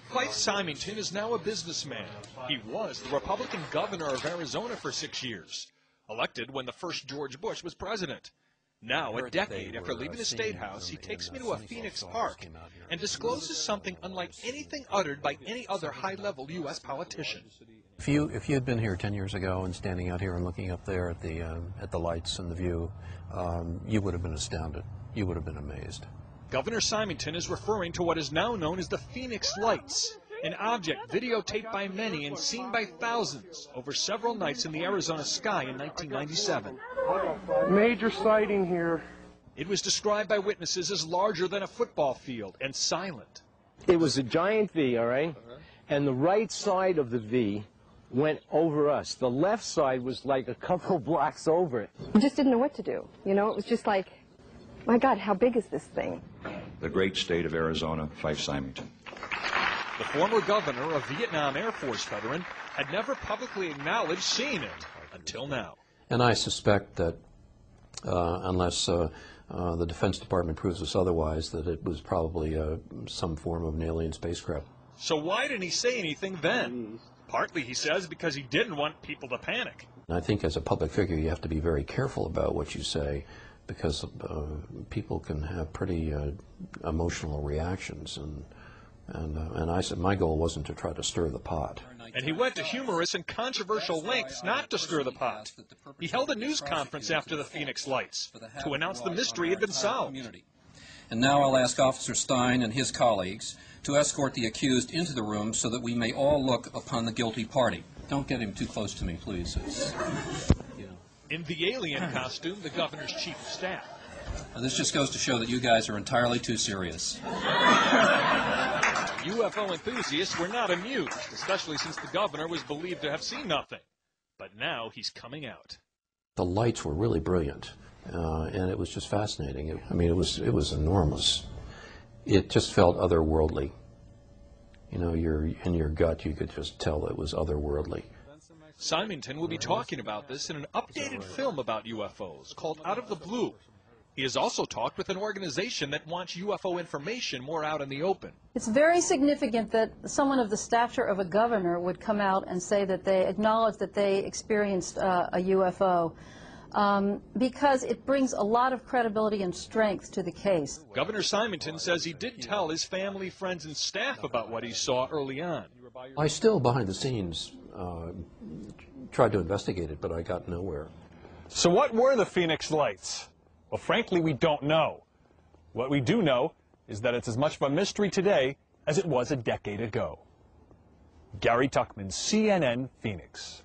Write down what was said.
Fife Symington is now a businessman. He was the Republican governor of Arizona for 6 years, elected when the first George Bush was president. Now, a decade after leaving the State House, he takes me to a Phoenix park and discloses something unlike anything uttered by any other high-level U.S. politician. If you had been here 10 years ago and standing out here and looking up there at the lights and the view, you would have been astounded. You would have been amazed. Governor Symington is referring to what is now known as the Phoenix Lights, an object videotaped by many and seen by thousands over several nights in the Arizona sky in 1997. Major sighting here. It was described by witnesses as larger than a football field and silent. It was a giant V, all right? And the right side of the V went over us. The left side was like a couple blocks over it. We just didn't know what to do. You know, it was just like, my God, how big is this thing? The great state of Arizona, Fife Symington. The former governor, a Vietnam Air Force veteran, had never publicly acknowledged seeing it until now. And I suspect that unless the Defense Department proves us otherwise, that it was probably some form of an alien spacecraft. So why didn't he say anything then? Partly, he says, because he didn't want people to panic. I think as a public figure you have to be very careful about what you say, because people can have pretty emotional reactions, and I said my goal wasn't to try to stir the pot. And he went to humorous and controversial lengths not to stir the pot. He held a news conference after the Phoenix Lights to announce the mystery had been solved. And now I'll ask Officer Stein and his colleagues to escort the accused into the room so that we may all look upon the guilty party. Don't get him too close to me, please. In the alien costume, the governor's chief of staff. This just goes to show that you guys are entirely too serious. UFO enthusiasts were not amused, especially since the governor was believed to have seen nothing. But now he's coming out. The lights were really brilliant, and it was just fascinating. It was enormous. It just felt otherworldly. You know, in your gut, you could just tell it was otherworldly. Symington will be talking about this in an updated film about UFOs called Out of the Blue. He has also talked with an organization that wants UFO information more out in the open. It's very significant that someone of the stature of a governor would come out and say that they acknowledge that they experienced a UFO, because it brings a lot of credibility and strength to the case. Governor Symington says he did tell his family, friends, and staff about what he saw early on. I still, behind the scenes, tried to investigate it, but I got nowhere. So what were the Phoenix Lights? Well, frankly, we don't know. What we do know is that it's as much of a mystery today as it was a decade ago. Gary Tuckman, CNN, Phoenix.